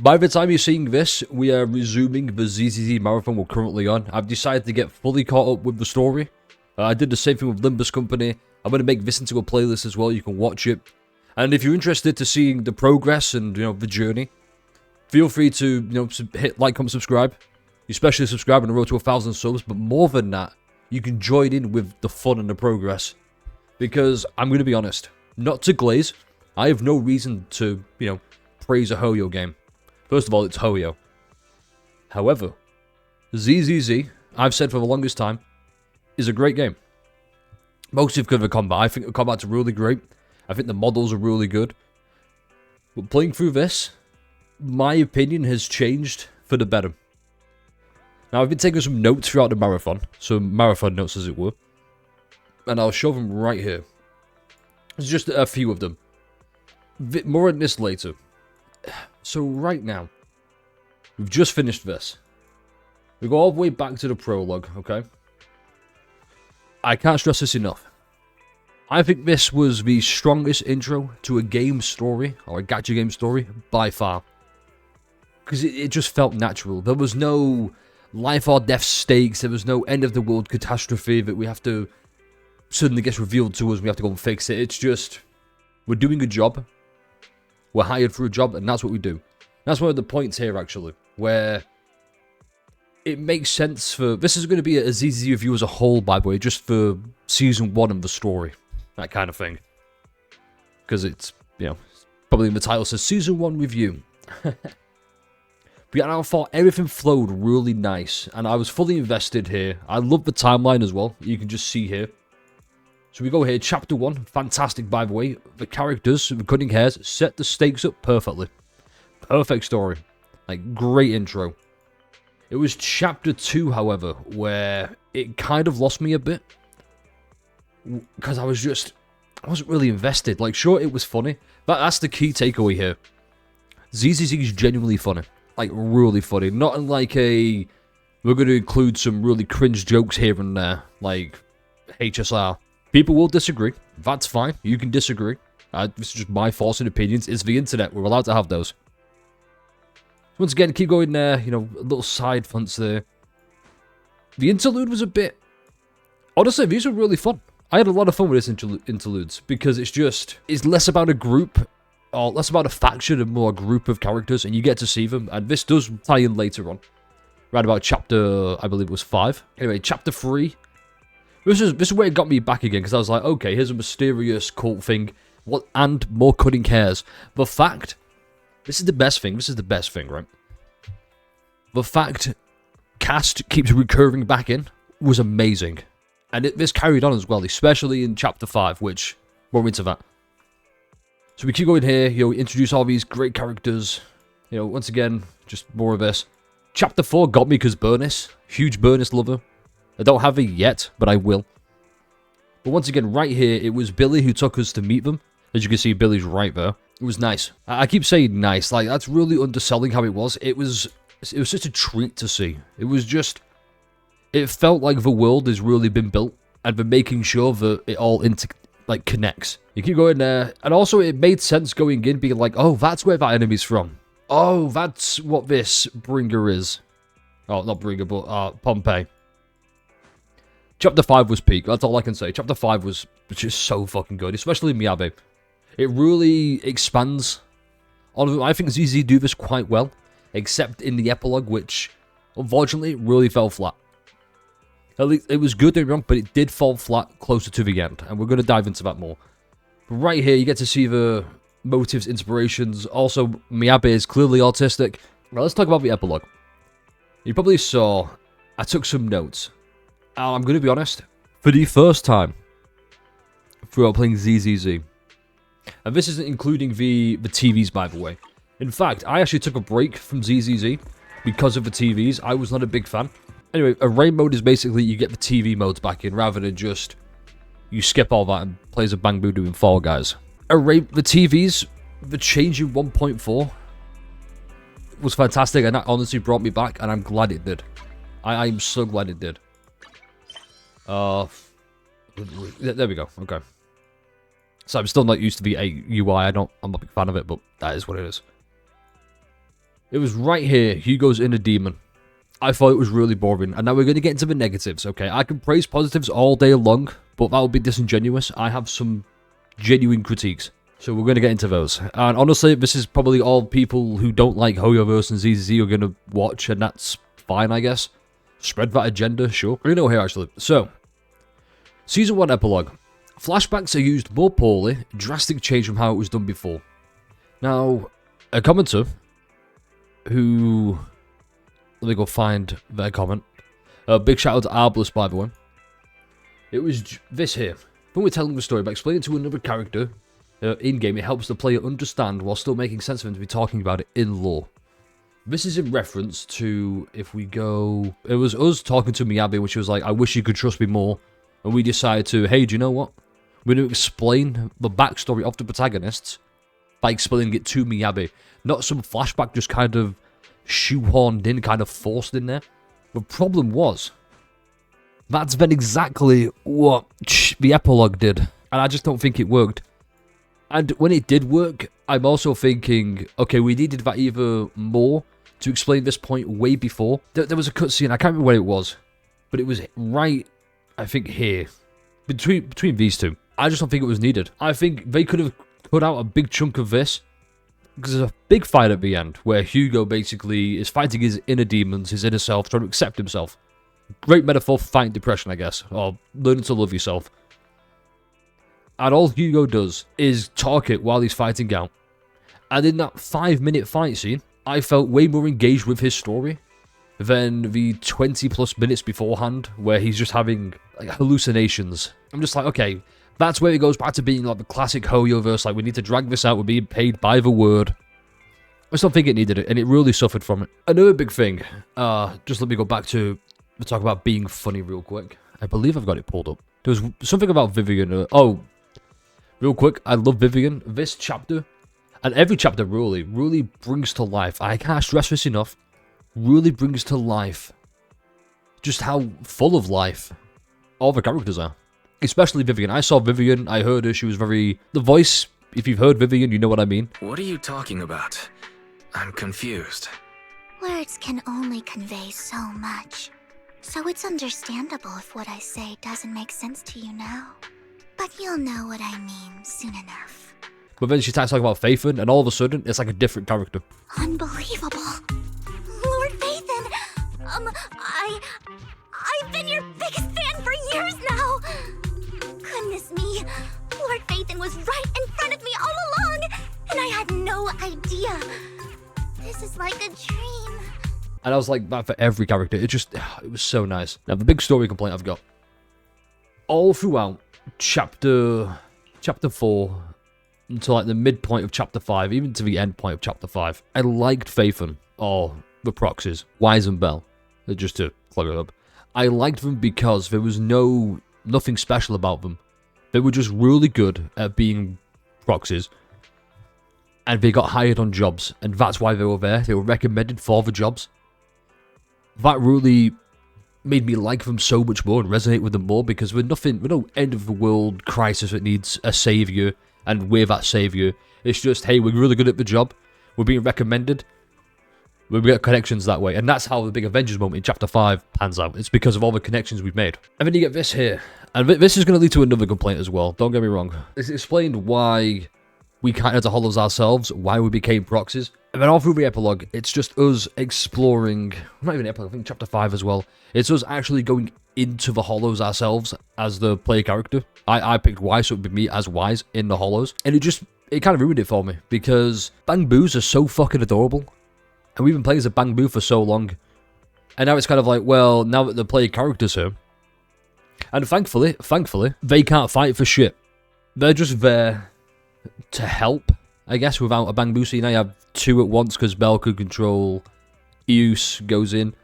By the time you're seeing this, we are resuming the ZZZ marathon we're currently on. I've decided to get fully caught up with the story. I did the same thing with Limbus Company. I'm going to make this into a playlist as well. You can watch it. And if you're interested to seeing the progress and, the journey, feel free to, hit like, comment, subscribe. Especially subscribe on the road to 1,000 subs. But more than that, you can join in with the fun and the progress. Because I'm going to be honest, not to glaze, I have no reason to, praise a Hoyo game. First of all, it's Hoyo. However, ZZZ, I've said for the longest time, is a great game. Mostly because of the combat. I think the combat's really great. I think the models are really good. But playing through this, my opinion has changed for the better. Now, I've been taking some notes throughout the marathon. Some marathon notes, as it were. And I'll show them right here. There's just a few of them. More on this later. So right now, we've just finished this. We go all the way back to the prologue, okay? I can't stress this enough. I think this was the strongest intro to a game story, or a gacha game story, by far. Because it just felt natural. There was no life or death stakes, there was no end of the world catastrophe that we have to suddenly gets revealed to us, we have to go and fix it. It's just, we're doing a job, we're hired for a job, and that's what we do. That's one of the points here, actually, where it makes sense for... This is going to be a ZZ review as a whole, by the way, just for Season 1 of the story. That kind of thing. Because it's, probably in the title says Season 1 Review. But yeah, I thought everything flowed really nice, and I was fully invested here. I love the timeline as well, you can just see here. So we go here, Chapter 1, fantastic by the way. The characters, the cutting hairs, set the stakes up perfectly. Perfect story. Like, great intro. It was Chapter 2, however, where it kind of lost me a bit. Because I wasn't really invested. Like, sure, it was funny. That's the key takeaway here. ZZZ is genuinely funny. Like, really funny. Not like we're going to include some really cringe jokes here and there. Like, HSR. People will disagree. That's fine. You can disagree. This is just my thoughts and opinions. It's the internet. We're allowed to have those. Once again, keep going there. Little side fronts there. The interlude was a bit... Honestly, these were really fun. I had a lot of fun with this interludes. Because it's less about a group... Or less about a faction and more a group of characters. And you get to see them. And this does tie in later on. Right about chapter... I believe it was 5. Anyway, chapter 3... This is where it got me back again, because I was like, okay, here's a mysterious cult thing, and more cutting hairs. The fact, this is the best thing, right? The fact cast keeps recurring back in was amazing. And this carried on as well, especially in Chapter 5, which, we're into that. So we keep going here, introduce all these great characters. Once again, just more of this. Chapter 4 got me because Burnis, huge Burnis lover. I don't have it yet, but I will. But once again, right here, it was Billy who took us to meet them. As you can see, Billy's right there. It was nice. I keep saying nice, like, that's really underselling how it was. It was such a treat to see. It felt like the world has really been built, and they're making sure that it all connects. You keep going there, and also it made sense going in, being like, oh, that's where that enemy's from. Oh, that's what this bringer is. Oh, not bringer, but Pompeii. Chapter 5 was peak, that's all I can say. Chapter 5 was just so fucking good, especially Miyabe. It really expands on... I think ZZ do this quite well, except in the epilogue, which, unfortunately, really fell flat. At least, it was good, don't get me wrong, but it did fall flat closer to the end, and we're going to dive into that more. But right here, you get to see the motives, inspirations. Also, Miyabe is clearly autistic. Now, let's talk about the epilogue. You probably saw, I took some notes. I'm going to be honest, for the first time throughout playing ZZZ, and this isn't including the TVs, by the way. In fact, I actually took a break from ZZZ because of the TVs. I was not a big fan. Anyway, array mode is basically you get the TV modes back in rather than just you skip all that and play as a Bang Boo doing Fall Guys. The TVs, the change in 1.4 was fantastic, and that honestly brought me back, and I'm glad it did. I'm so glad it did. There we go. Okay. So I'm still not used to the UI. I'm not a big fan of it, but that is what it is. It was right here, Hugo's inner demon. I thought it was really boring, and now we're going to get into the negatives, okay? I can praise positives all day long, but that would be disingenuous. I have some genuine critiques, so we're going to get into those. And honestly, this is probably all people who don't like Hoyoverse and ZZZ are going to watch, and that's fine, I guess. Spread that agenda, sure. We're going to go here, actually. So, Season 1 Epilogue. Flashbacks are used more poorly, drastic change from how it was done before. Now, a commenter who... Let me go find their comment. Big shout out to Arbless, by the way. It was this here. When we're telling the story by explaining to another character in-game, it helps the player understand while still making sense of him to be talking about it in lore. This is in reference to, if we go... It was us talking to Miyabi, which was like, I wish you could trust me more. And we decided to, hey, do you know what? We're going to explain the backstory of the protagonists by explaining it to Miyabi. Not some flashback just kind of shoehorned in, kind of forced in there. The problem was, that's been exactly what the epilogue did. And I just don't think it worked. And when it did work, I'm also thinking, okay, we needed that either more to explain this point way before. There was a cutscene, I can't remember where it was, but it was right, I think, here. Between these two. I just don't think it was needed. I think they could have cut out a big chunk of this, because there's a big fight at the end, where Hugo basically is fighting his inner demons, his inner self, trying to accept himself. Great metaphor for fighting depression, I guess, or learning to love yourself. And all Hugo does is talk it while he's fighting out. And in that 5-minute fight scene, I felt way more engaged with his story than the 20 plus minutes beforehand, where he's just having like hallucinations. I'm just like, okay, that's where it goes back to being like the classic Hoyoverse, like we need to drag this out, we're being paid by the word. I still think it needed it, and it really suffered from it. Another big thing, just let me go back to talk about being funny real quick. I believe I've got it pulled up. There was something about Vivian, real quick, I love Vivian. This chapter, and every chapter really brings to life, I can't stress this enough, really brings to life just how full of life all the characters are. Especially Vivian. I saw Vivian, I heard her, she was very... The voice, if you've heard Vivian, you know what I mean. What are you talking about? I'm confused. Words can only convey so much. So it's understandable if what I say doesn't make sense to you now. But you'll know what I mean soon enough. But then she starts talking about Phaethon, and all of a sudden, it's like a different character. Unbelievable. Lord Phaethon! I've been your biggest fan for years now! Goodness me, Lord Phaethon was right in front of me all along, and I had no idea. This is like a dream. And I was like that for every character. It was so nice. Now, the big story complaint I've got. All throughout chapter 4, until like the midpoint of chapter 5, even to the end point of chapter 5, I liked Phaethon, or the proxies, Wise and Bell, just to clear it up. I liked them because there was nothing special about them. They were just really good at being proxies, and they got hired on jobs, and that's why they were there. They were recommended for the jobs. That really made me like them so much more and resonate with them more, because we're no end of the world crisis that needs a savior, and we're that savior. It's just, hey, we're really good at the job, we're being recommended, we get connections that way. And that's how the big Avengers moment in chapter 5 pans out. It's because of all the connections we've made. And then you get this here, and this is going to lead to another complaint as well, don't get me wrong. It's explained why we can't enter hollows ourselves, why we became proxies. And then all through the epilogue, it's just us exploring, not even epilogue, I think chapter 5 as well. It's us actually going into the hollows ourselves as the player character. I picked Wise, so it would be me as Wise in the hollows. And it kind of ruined it for me, because Bang Boos are so fucking adorable. And we've been playing as a Bang Boo for so long. And now it's kind of like, well, now that the player character's here. And thankfully, they can't fight for shit. They're just there to help, I guess, without a Bang Boo. So now you have two at once, because Bell could control, Eus goes in.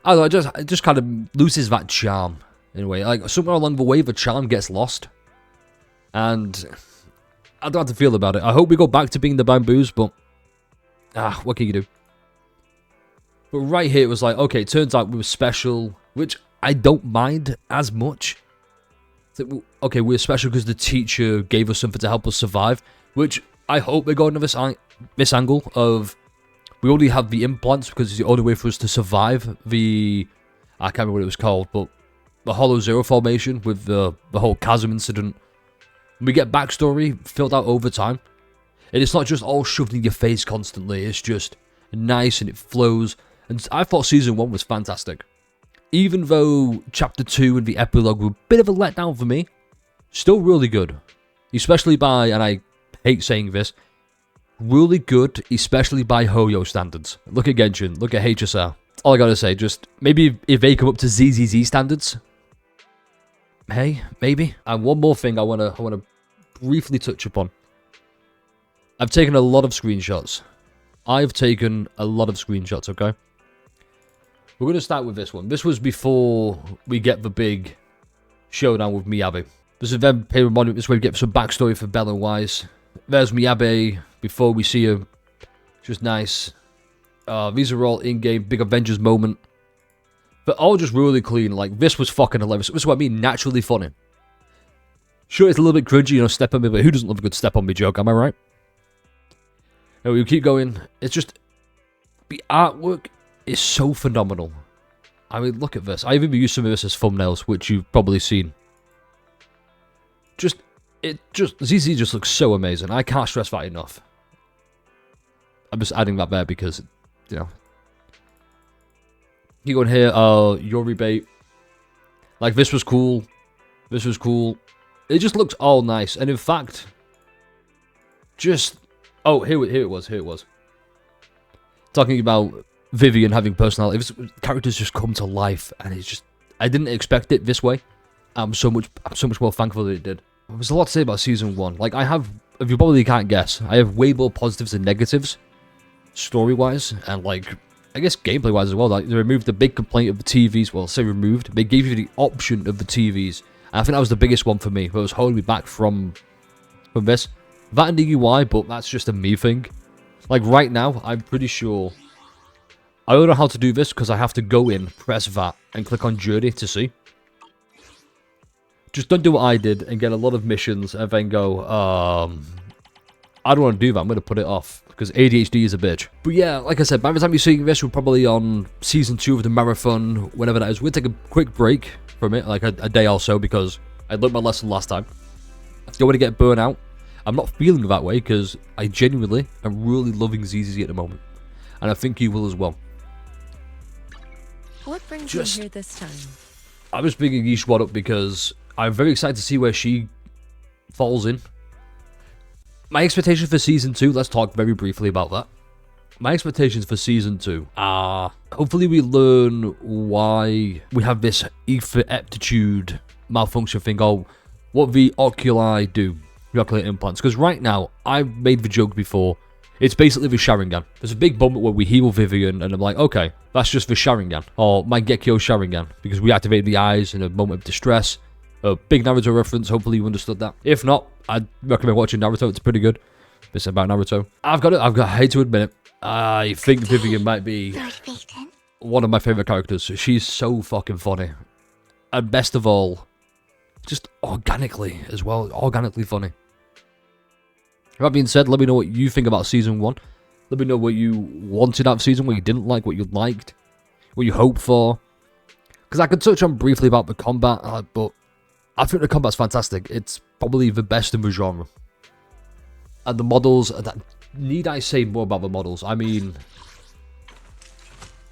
I don't know, it just kind of loses that charm, in a way. Like, somewhere along the way, the charm gets lost. And I don't know how to feel about it. I hope we go back to being the Bang Boos, but what can you do? But right here, it was like, okay, it turns out we were special, which I don't mind as much. Okay, we're special because the teacher gave us something to help us survive, which I hope they're going to this angle of We only have the implants because it's the only way for us to survive the... I can't remember what it was called, but the Hollow Zero formation with the whole chasm incident. We get backstory filled out over time. And it's not just all shoved in your face constantly. It's just nice and it flows. And I thought Season 1 was fantastic. Even though Chapter 2 and the epilogue were a bit of a letdown for me, still really good. Especially by, and I hate saying this, really good, especially by Hoyo standards. Look at Genshin, look at HSR. All I gotta say, just maybe if they come up to ZZZ standards, hey, maybe. And one more thing I wanna briefly touch upon. I've taken a lot of screenshots. Okay? We're gonna start with this one. This was before we get the big showdown with Miyabi. This is then Paper Monument. This way we get some backstory for Bella Wise. There's Miyabi before we see her. Just nice. These are all in-game big Avengers moment. But all just really clean. Like, this was fucking hilarious. This is what I mean, naturally funny. Sure, it's a little bit cringy, you know, step on me, but who doesn't love a good step on me joke, am I right? And we keep going. It's just... the artwork is so phenomenal. I mean, look at this. I even used some of this as thumbnails, which you've probably seen. ZZ just looks so amazing. I can't stress that enough. I'm just adding that there because, you know. You go in here, Yuri bait. Like, this was cool. This was cool. It just looks all nice. And in fact, just... oh, here it was. Talking about Vivian having personality. Characters just come to life. And it's just... I didn't expect it this way. I'm so much more thankful that it did. There's a lot to say about Season 1. Like, I have... if you probably can't guess, I have way more positives than negatives. Story-wise. And, like... I guess gameplay-wise as well. Like, they removed the big complaint of the TVs. Well, say removed. They gave you the option of the TVs. And I think that was the biggest one for me. But it was holding me back from this. That and the UI, but that's just a me thing. Like, right now, I'm pretty sure... I don't know how to do this, because I have to go in, press that, and click on Journey to see. Just don't do what I did, and get a lot of missions, and then go, I don't want to do that, I'm going to put it off. Because ADHD is a bitch. But yeah, like I said, by the time you're seeing this, we're probably on Season 2 of the marathon, whenever that is. We're going to take a quick break from it, like a day or so, because I learned my lesson last time. I don't want to get burnt out. I'm not feeling that way, because I genuinely am really loving ZZZ at the moment. And I think you will as well. What brings you here this time? I'm just bringing Yishwad up because I'm very excited to see where she falls in. My expectation for Season 2, let's talk very briefly about that. My expectations for Season 2 are... hopefully we learn why we have this ether aptitude malfunction thing, or what the oculi do, the ocular implants. Because right now, I've made the joke before, it's basically the Sharingan. There's a big moment where we heal Vivian, and I'm like, okay, that's just the Sharingan, or Mangekyo Sharingan, because we activated the eyes in a moment of distress. A big Naruto reference, hopefully you understood that. If not, I'd recommend watching Naruto, it's pretty good. This is about Naruto. I hate to admit it, I think Vivian might be one of my favourite characters. She's so fucking funny. And best of all, just organically as well, organically funny. That being said, let me know what you think about Season 1. Let me know what you wanted out of Season, what you didn't like, what you liked, what you hoped for. Because I could touch on briefly about the combat, but I think the combat's fantastic. It's probably the best in the genre. And the models, need I say more about the models? I mean,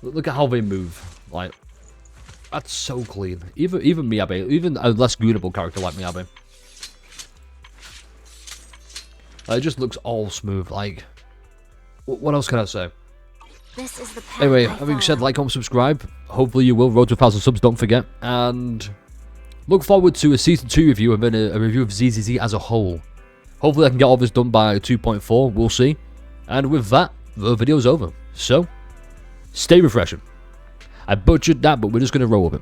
look at how they move. Like, that's so clean. Even Miyabi, even a less goonable character like Miyabi. It just looks all smooth. Like, what else can I say? This is the path Anyway, I having said, follow. like, comment, subscribe. Hopefully you will. Road to 1,000 subs, don't forget. And look forward to a Season 2 review and then a review of ZZZ as a whole. Hopefully I can get all this done by 2.4. We'll see. And with that, the video's over. So, stay refreshing. I butchered that, but we're just going to roll with it.